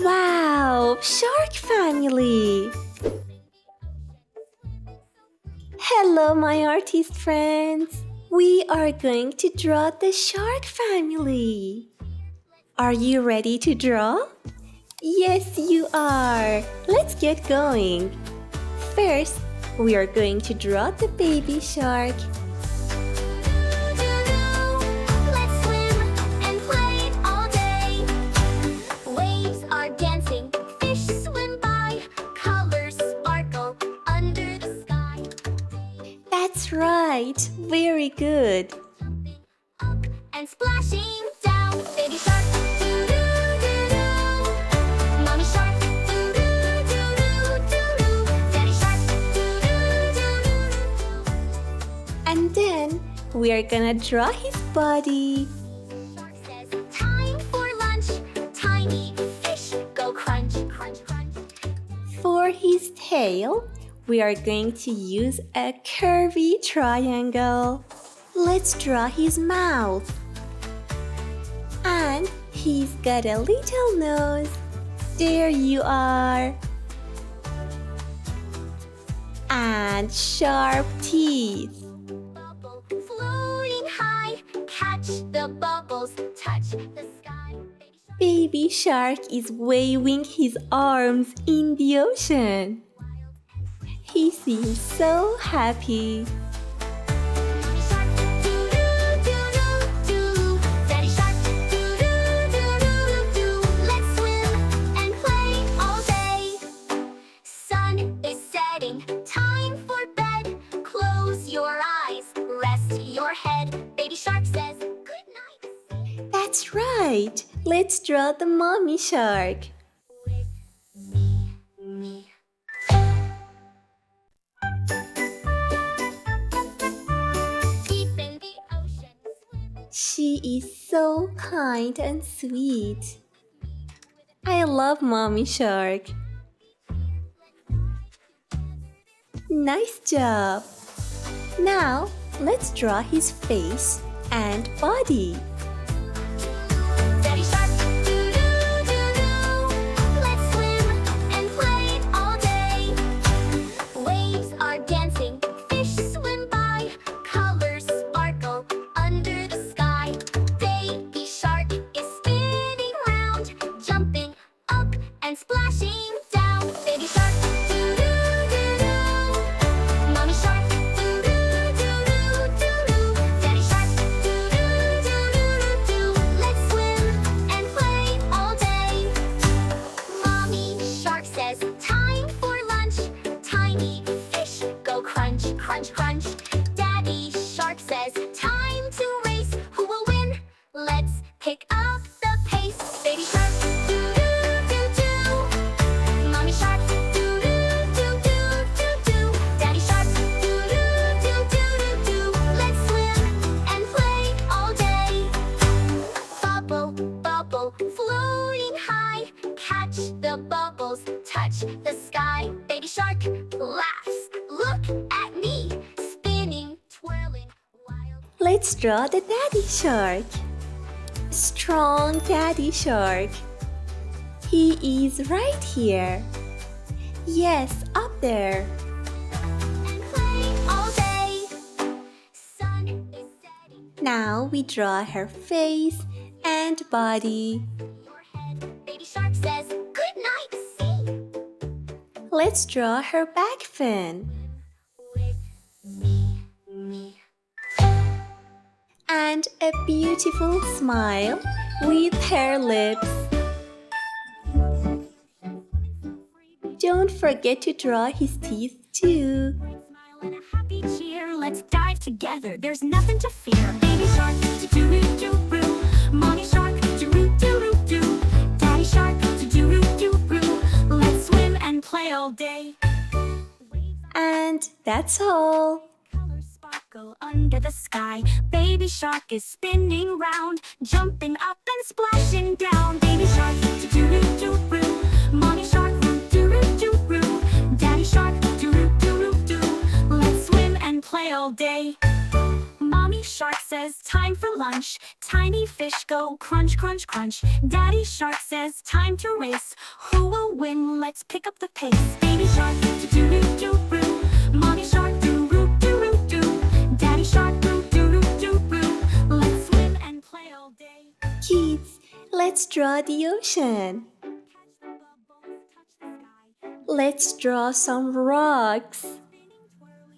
Wow, shark family! Hello, my artist friends! We are going to draw the shark family. Are you ready to draw? Yes, you are! Let's get going! First, we are going to draw the baby shark. Let's swim and play all day. Waves are dancing, fish swim by, colors sparkle under the sky. That's right! Very good! Jumping up and splashing down. Baby shark, doo-doo-doo-doo. Mommy shark, doo-doo-doo-doo-doo. Daddy shark, doo-doo-doo-doo. And then, we are gonna draw his body. Shark says, time for lunch. Tiny fish go crunch, crunch, crunch. For his tail, we are going to use a curvy triangle. Let's draw his mouth. And he's got a little nose. There you are. And sharp teeth. Bubble floating high, catch the bubbles, touch the sky. Baby shark is waving his arms in the ocean. He seems so happy. Mommy shark, doo-doo-doo-doo-doo. Daddy shark, doo-doo-doo-doo-doo. Let's swim and play all day. Sun is setting, time for bed. Close your eyes, rest your head. Baby shark says, good night. That's right. Let's draw the mommy shark. With me. Deep in the ocean, swimming. She is so kind and sweet. I love mommy shark. Nice job. Now, let's draw his face and body. Daddy shark, doo-doo-doo-doo. Let's swim and play all day. Waves are dancing, fish swim by, colors sparkle under the sky. Baby shark is spinning round, jumping up and splashing down. Baby shark, doo-doo-doo-doo. Mommy shark, doo-doo-doo-doo-doo. Daddy shark, doo-doo-doo-doo-doo. Let's swim and play all day. Mommy shark says, time for lunch. Tiny fish go crunch, crunch, crunch. Daddy shark says, time to race. Who will win? Let's pick up the pace. Baby shark, doo-doo-doo-doo. Mommy shark, doo-doo-doo-doo-doo. Daddy shark, doo-doo-doo-doo-doo. Let's swim and play all day. Bubble, bubble, floating high. Catch the bubbles, touch the sky. Baby shark laughs. Look at me, spinning, twirling, wild. Let's draw the daddy shark. Strong daddy shark. He is right here. Yes, up there. And play all day. Sun is setting. Now we draw her face and body. Your head. Baby shark says, good night, see. Let's draw her back fin. With me. And a beautiful smile with her lips. Don't forget to draw his teeth too. Smile and a happy cheer. Let's dive together. There's nothing to fear. Baby shark, doo-doo-doo-doo. Mommy shark, doo-doo-doo-doo. Daddy shark, doo-doo-doo-doo. Let's swim and play all day. And that's all. Colors sparkle under the sky. Baby shark is spinning round, jumping up and splashing down. Baby shark, doo-doo-doo-doo. Mommy shark, doo-doo-doo-doo. Daddy shark, doo-doo-doo-doo. Let's swim and play all day. Mommy shark says, time for lunch. Tiny fish go crunch, crunch, crunch. Daddy shark says time to race. Who will win? Let's pick up the pace. Baby shark, do do do do. Mommy shark, do do do do. Daddy shark, do do do do. Let's swim and play all day. Kids, let's draw the ocean. Let's draw some rocks.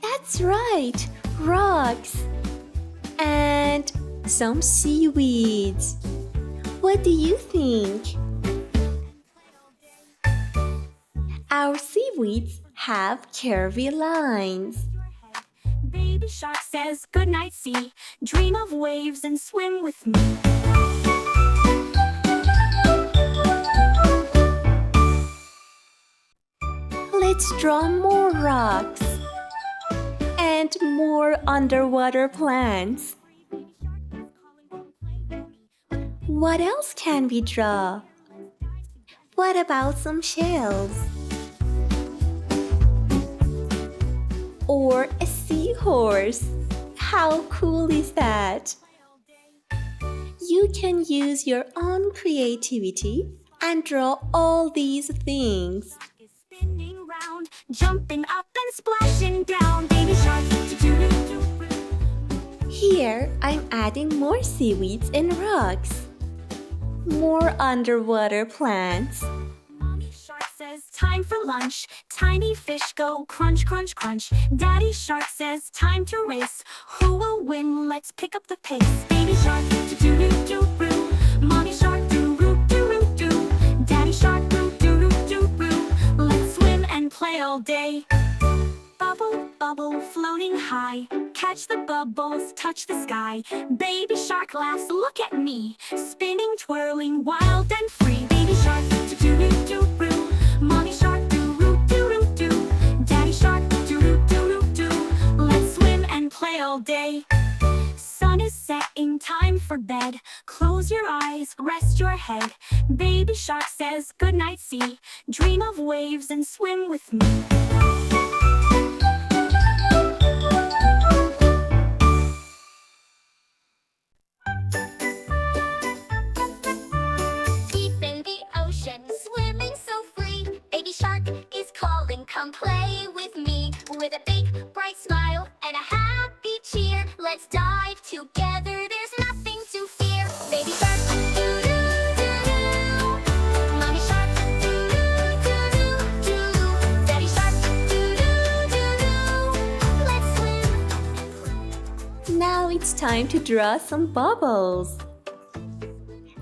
That's right, rocks. And some seaweeds. What do you think? Our seaweeds have curvy lines. Baby shark says goodnight sea. Dream of waves and swim with me. Let's draw more rocks and more underwater plants. What else can we draw? What about some shells? Or a seahorse? How cool is that? You can use your own creativity and draw all these things. Spinning round, jumping up and splashing down. Baby shark, do-do-do-do. Here, I'm adding more seaweeds and rocks. More underwater plants. Mommy shark says time for lunch. Tiny fish go crunch, crunch, crunch. Daddy shark says time to race. Who will win? Let's pick up the pace. Baby shark, do-do-do-do. Mommy shark, do-do-do-do. Daddy shark, do-do-do-do. Let's swim and play all day. Bubble, bubble, floating high. Catch the bubbles, touch the sky. Baby shark laughs, look at me. Spinning, twirling, wild and free. Baby shark, do-do-do-do. Mommy shark, do-do-do-do. Daddy shark, do-do-do-do. Let's swim and play all day. Sun is setting, time for bed. Close your eyes, rest your head. Baby shark says goodnight sea. Dream of waves and swim with me. Deep in the ocean, swimming so free. Baby shark is calling, come play with me. With a big bright smile and a happy cheer, let's dive together, there's nothing to fear. Baby shark, do-do-do-do. Mommy shark, do-do-do-do. Daddy shark, do-do-do-do. Let's swim and play. Now it's time to draw some bubbles.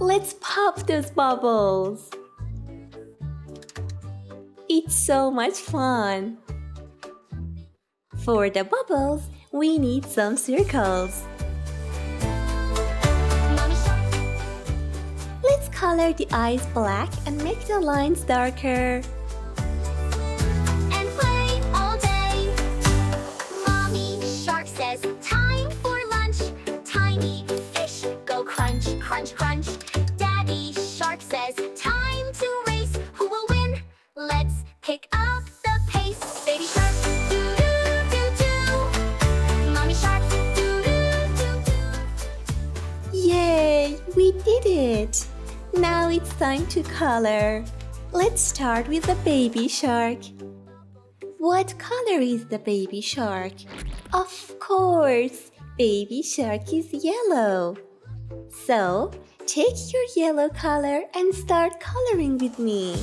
Let's pop those bubbles. It's so much fun. For the bubbles, we need some circles. Mommy shark, Let's color the eyes black and make the lines darker. and play all day. Mommy shark says time for lunch. Tiny fish go crunch, crunch, crunch. Daddy shark says time to race. Who will win? Let's pick up the pace. Baby shark, do-do-do-do. Mommy shark, do-do-do-do. Yay, we did it! Now it's time to color. Let's start with the baby shark. What color is the baby shark? Of course, baby shark is yellow. So, take your yellow color and start coloring with me.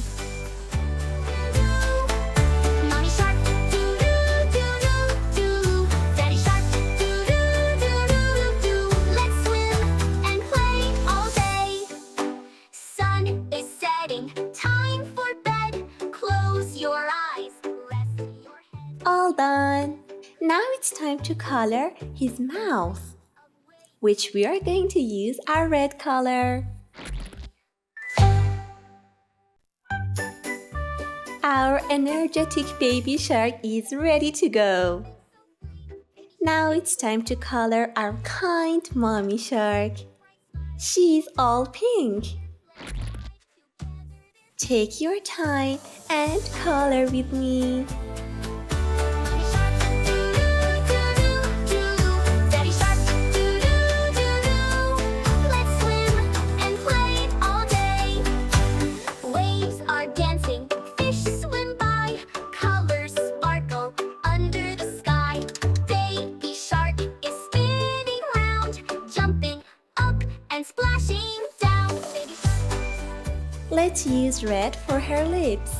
Mommy shark, do-do-do-do-do. Daddy shark, do-do-do-do-do. Let's swim and play all day. Sun is setting, time for bed. Close your eyes, rest your head. All done. Now it's time to color his mouth, which we are going to use our red color. Our energetic baby shark is ready to go. Now it's time to color our kind mommy shark. She's all pink. Take your time and color with me. Mommy shark, do-do-do-do. Daddy shark, do-do-do-do. Let's swim Let's use red for her lips.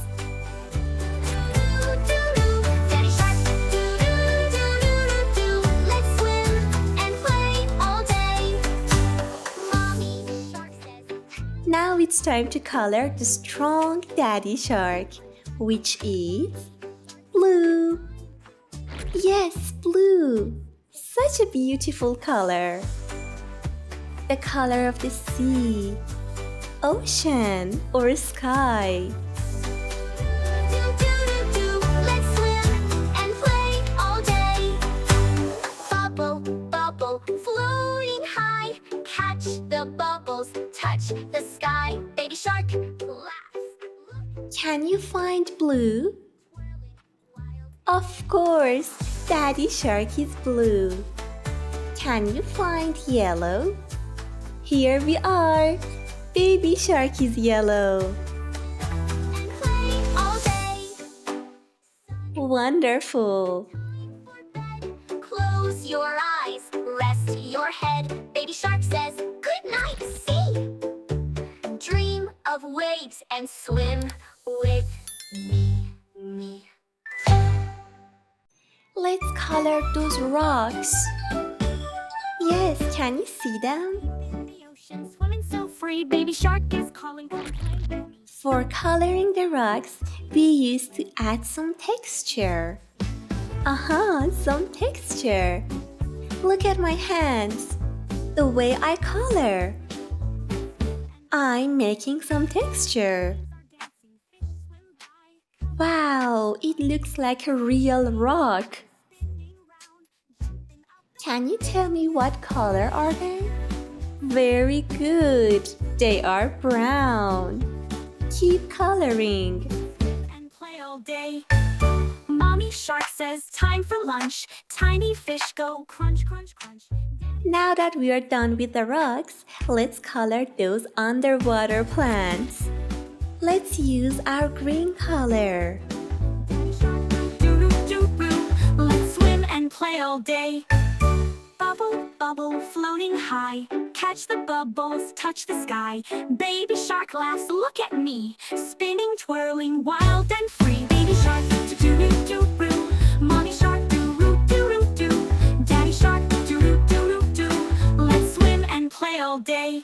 Daddy Shark, do-do-do-do-do-do. Let's swim and play all day. Mommy Shark says. Now it's time to color the strong daddy shark, which is blue. Yes, blue. Such a beautiful color. The color of the sea, ocean, or sky. Do-do-do-do. Let's swim and play all day. Bubble, bubble, floating high. Catch the bubbles, touch the sky. Baby shark, laugh. Can you find blue? Of course, daddy shark is blue. Can you find yellow? Here we are. Baby shark is yellow. And play all day. Wonderful. Close your eyes, rest your head. Baby shark says, good night, see. Dream of waves and swim with me. Let's color those rocks. Yes, can you see them? In the ocean, swimming so free. Baby shark is calling, come play with me. For coloring the rocks, we used to add some texture. Some texture. Look at my hands. The way I color. I'm making some texture. Wow, it looks like a real rock. Can you tell me what color are they? Very good. They are brown. Keep coloring. And play all day. Mommy shark says, time for lunch. Tiny fish go crunch, crunch, crunch. Now that we are done with the rocks, let's color those underwater plants. Let's use our green color. Do-do-do-do. Let's swim and play all day. Bubble, bubble, floating high. Catch the bubbles, touch the sky. Baby shark laughs, look at me. Spinning, twirling, wild and free. Baby shark, do-do-do-do-do. Mommy shark, do-do-do-do-do. Daddy shark, do-do-do-do-do. Let's swim and play all day.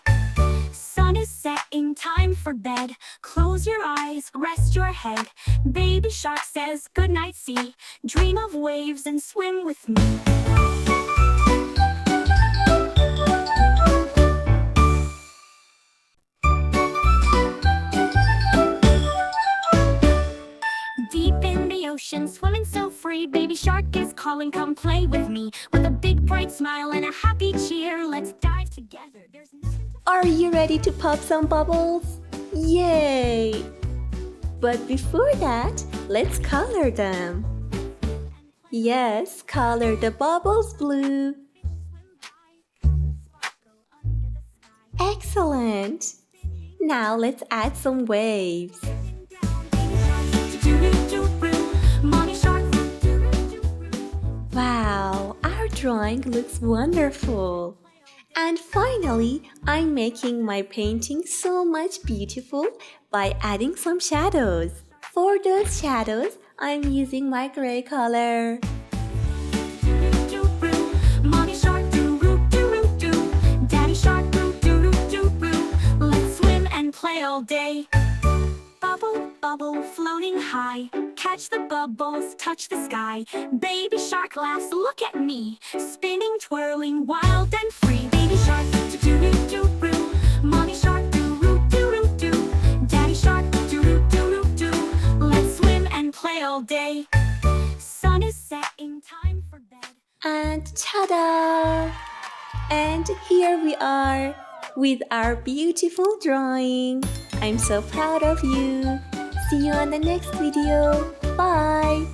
Sun is setting, time for bed. Close your eyes, rest your head. Baby shark says, good night, sea. Dream of waves and swim with me. Deep in the ocean, swimming so free. Baby shark is calling, come play with me. With a big bright smile and a happy cheer, let's dive together. There's nothing to... Are you ready to pop some bubbles? Yay! But before that, let's color them. Yes, color the bubbles blue. Excellent! Now let's add some waves. Wow, our drawing looks wonderful. And finally, I'm making my painting so much beautiful by adding some shadows. For those shadows, I'm using my gray color. Mommy shark, do-roo-doo-roo-doo. Daddy shark, do-do-do-do-do. Let's swim and play all day. Bubble, bubble, floating high. Catch the bubbles, touch the sky. Baby shark laughs, look at me. Spinning, twirling, wild and free. Baby shark, do-do-do-do-do. Mommy shark, do-roo-doo-roo-doo. Daddy shark, do-do-do-do-do. Let's swim and play all day. Sun is setting, time for bed. And ta-da! And here we are with our beautiful drawing. I'm so proud of you. See you on the next video. Bye!